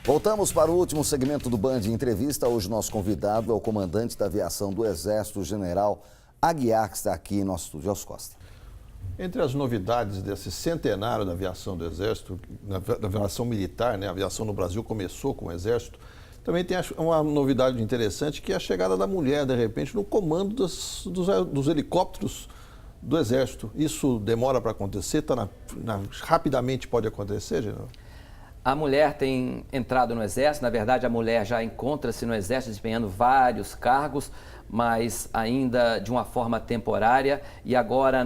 Voltamos para o último segmento do Band Entrevista. Hoje nosso convidado é o comandante da aviação do Exército, o general Aguiar, que está aqui em nosso estúdio. Aos Costa. Entre as novidades desse centenário da aviação do Exército, da aviação militar, né? A aviação no Brasil começou com o Exército, também tem uma novidade interessante, que é a chegada da mulher, de repente, no comando dos helicópteros do Exército. Isso demora para acontecer? Rapidamente pode acontecer, general? A mulher tem entrado no Exército, na verdade a mulher já encontra-se no Exército desempenhando vários cargos, mas ainda de uma forma temporária, e agora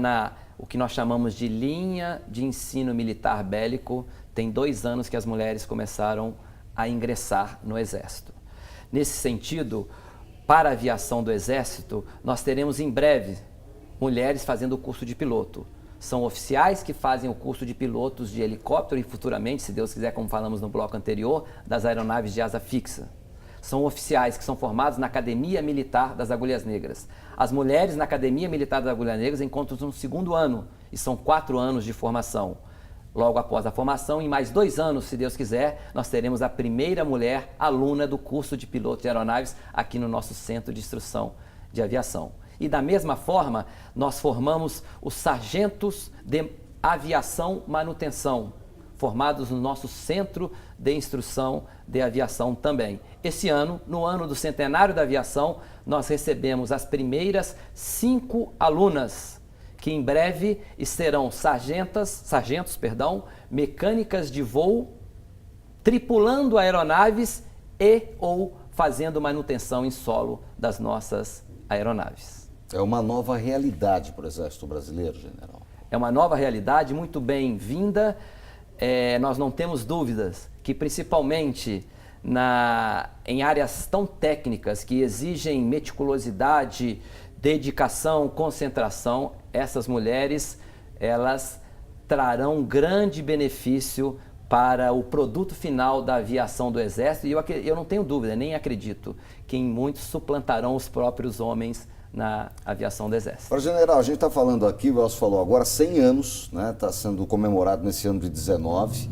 o que nós chamamos de linha de ensino militar bélico, tem 2 anos que as mulheres começaram a ingressar no Exército. Nesse sentido, para a aviação do Exército, nós teremos em breve mulheres fazendo o curso de piloto. São oficiais que fazem o curso de pilotos de helicóptero e futuramente, se Deus quiser, como falamos no bloco anterior, das aeronaves de asa fixa. São oficiais que são formados na Academia Militar das Agulhas Negras. As mulheres na Academia Militar das Agulhas Negras encontram-se no 2º ano e são 4 anos de formação. Logo após a formação, em mais 2 anos, se Deus quiser, nós teremos a primeira mulher aluna do curso de piloto de aeronaves aqui no nosso Centro de Instrução de Aviação. E da mesma forma, nós formamos os sargentos de aviação manutenção, formados no nosso Centro de Instrução de Aviação também. Esse ano, no ano do centenário da aviação, nós recebemos as primeiras 5 alunas, que em breve serão sargentos, mecânicas de voo, tripulando aeronaves e ou fazendo manutenção em solo das nossas aeronaves. É uma nova realidade para o Exército Brasileiro, general. É uma nova realidade muito bem-vinda. Nós não temos dúvidas que, principalmente em áreas tão técnicas que exigem meticulosidade, dedicação, concentração, essas mulheres, elas trarão grande benefício para o produto final da aviação do Exército. E eu não tenho dúvida, nem acredito, que em muitos suplantarão os próprios homens na aviação do Exército. Para general, a gente está falando aqui, o Elcio falou agora, 100 anos, né? Está sendo comemorado nesse ano de 19.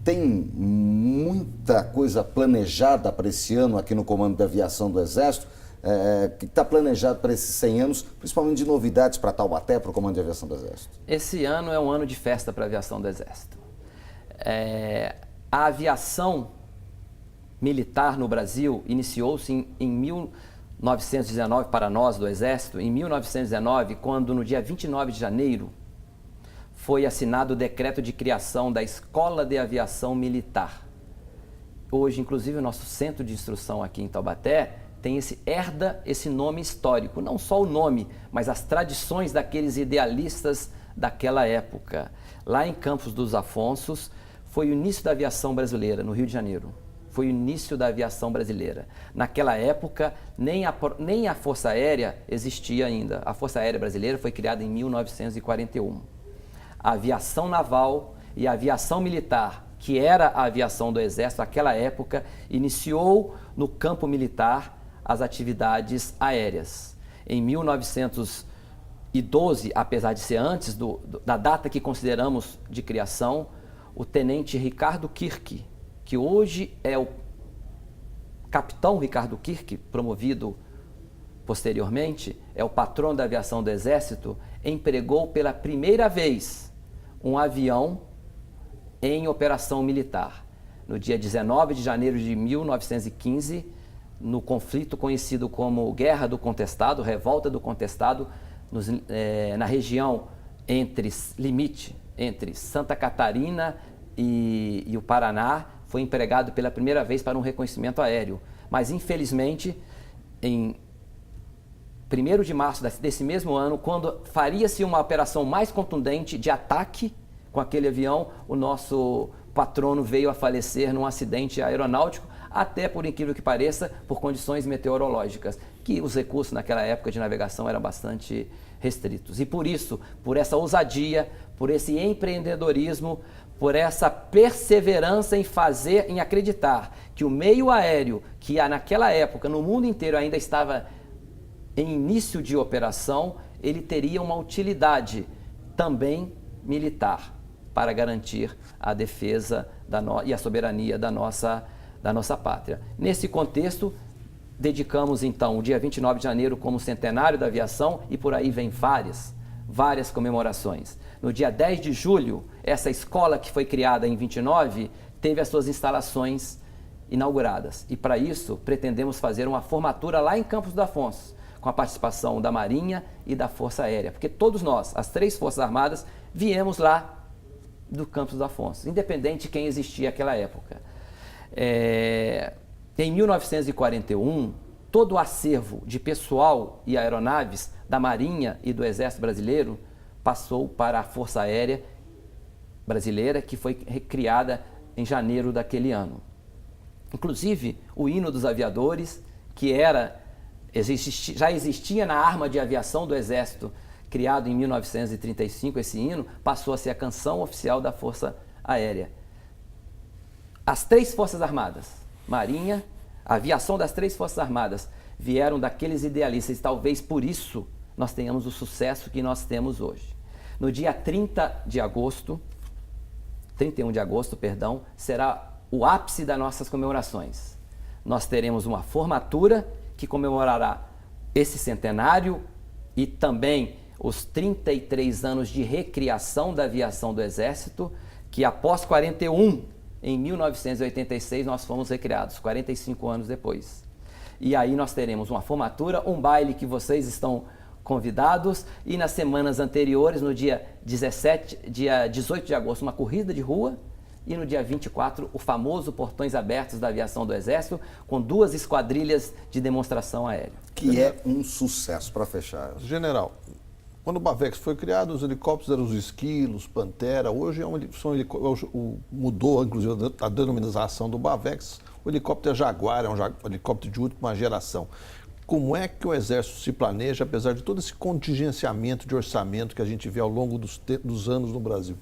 Tem muita coisa planejada para esse ano aqui no Comando da Aviação do Exército, que está planejado para esses 100 anos, principalmente de novidades para Taubaté, para o Comando de Aviação do Exército. Esse ano é um ano de festa para a aviação do Exército. A aviação militar no Brasil iniciou-se em 1919 para nós do Exército, em 1919, quando no dia 29 de janeiro foi assinado o decreto de criação da Escola de Aviação Militar. Hoje, inclusive, o nosso centro de instrução aqui em Taubaté herda esse nome histórico, não só o nome, mas as tradições daqueles idealistas daquela época. Lá em Campos dos Afonsos foi o início da aviação brasileira, no Rio de Janeiro. Foi o início da aviação brasileira. Naquela época, nem a Força Aérea existia ainda. A Força Aérea Brasileira foi criada em 1941. A aviação naval e a aviação militar, que era a aviação do Exército naquela época, iniciou no campo militar as atividades aéreas. Em 1912, apesar de ser antes da data que consideramos de criação, o tenente Ricardo Kirk, que hoje é o capitão Ricardo Kirk, promovido posteriormente, é o patrono da aviação do Exército, empregou pela primeira vez um avião em operação militar. No dia 19 de janeiro de 1915, no conflito conhecido como Guerra do Contestado, Revolta do Contestado, na região limite entre Santa Catarina e o Paraná, foi empregado pela primeira vez para um reconhecimento aéreo. Mas, infelizmente, em 1º de março desse mesmo ano, quando faria-se uma operação mais contundente de ataque com aquele avião, o nosso patrono veio a falecer num acidente aeronáutico, até, por incrível que pareça, por condições meteorológicas, que os recursos naquela época de navegação eram bastante restritos. E por isso, por essa ousadia, por esse empreendedorismo, por essa perseverança em acreditar que o meio aéreo, que naquela época no mundo inteiro ainda estava em início de operação, ele teria uma utilidade também militar para garantir a defesa e a soberania da nossa da nossa pátria. Nesse contexto, dedicamos então o dia 29 de janeiro como centenário da aviação e por aí vem várias comemorações. No dia 10 de julho, essa escola que foi criada em 29 teve as suas instalações inauguradas. E para isso, pretendemos fazer uma formatura lá em Campos do Afonso, com a participação da Marinha e da Força Aérea. Porque todos nós, as 3 Forças Armadas, viemos lá do Campos do Afonso, independente de quem existia naquela época. Em 1941, todo o acervo de pessoal e aeronaves da Marinha e do Exército Brasileiro passou para a Força Aérea Brasileira, que foi criada em janeiro daquele ano. Inclusive, o hino dos aviadores, que já existia na arma de aviação do Exército, criado em 1935, esse hino passou a ser a canção oficial da Força Aérea. As 3 Forças Armadas, Marinha, a aviação das 3 Forças Armadas, vieram daqueles idealistas e talvez por isso nós tenhamos o sucesso que nós temos hoje. No dia 31 de agosto, será o ápice das nossas comemorações. Nós teremos uma formatura que comemorará esse centenário e também os 33 anos de recriação da aviação do Exército, que após 41, em 1986, nós fomos recriados, 45 anos depois. E aí nós teremos uma formatura, um baile que vocês estão convidados e nas semanas anteriores, no dia 18 de agosto, uma corrida de rua e no dia 24, o famoso Portões Abertos da Aviação do Exército, com 2 esquadrilhas de demonstração aérea. Que é um sucesso, para fechar. General, quando o Bavex foi criado, os helicópteros eram os Esquilos, Pantera, hoje mudou, inclusive, a denominação do Bavex. O helicóptero é Jaguar, é um helicóptero de última geração. Como é que o Exército se planeja, apesar de todo esse contingenciamento de orçamento que a gente vê ao longo dos anos no Brasil?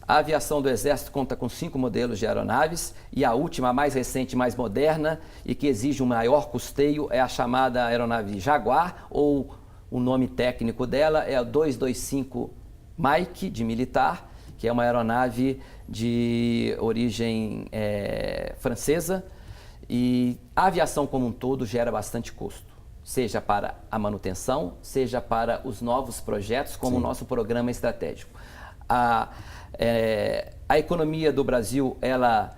A aviação do Exército conta com 5 modelos de aeronaves e a última, a mais recente, mais moderna e que exige um maior custeio é a chamada aeronave Jaguar, ou o nome técnico dela é a 225 Mike, de militar, que é uma aeronave de origem francesa. E a aviação como um todo gera bastante custo, seja para a manutenção, seja para os novos projetos, como o nosso programa estratégico. A economia do Brasil, ela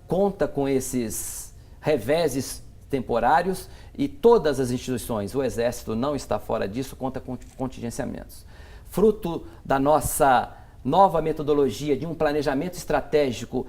conta com esses reveses temporários e todas as instituições, o Exército não está fora disso, conta com contingenciamentos. Fruto da nossa nova metodologia de um planejamento estratégico,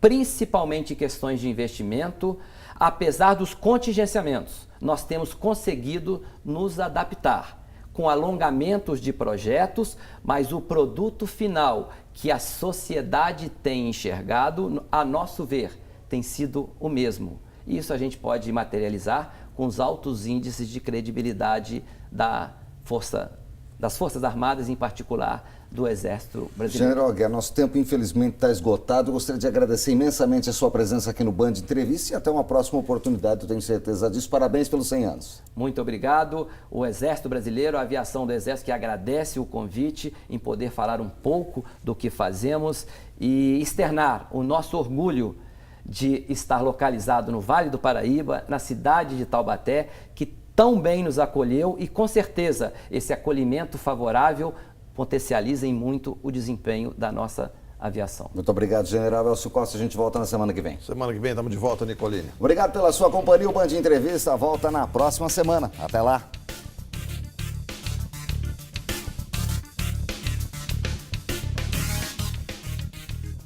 principalmente em questões de investimento, apesar dos contingenciamentos, nós temos conseguido nos adaptar com alongamentos de projetos, mas o produto final que a sociedade tem enxergado, a nosso ver, tem sido o mesmo. E isso a gente pode materializar com os altos índices de credibilidade das Forças Armadas, em particular do Exército Brasileiro. General Aguiar, nosso tempo infelizmente está esgotado. Eu gostaria de agradecer imensamente a sua presença aqui no Band Entrevista e até uma próxima oportunidade, eu tenho certeza disso. Parabéns pelos 100 anos. Muito obrigado. O Exército Brasileiro, a aviação do Exército, que agradece o convite em poder falar um pouco do que fazemos e externar o nosso orgulho de estar localizado no Vale do Paraíba, na cidade de Taubaté, que tão bem nos acolheu e com certeza esse acolhimento favorável potencializa em muito o desempenho da nossa aviação. Muito obrigado, General Elcio Costa. A gente volta na semana que vem. Semana que vem estamos de volta, Nicolini. Obrigado pela sua companhia. O Band Entrevista volta na próxima semana. Até lá.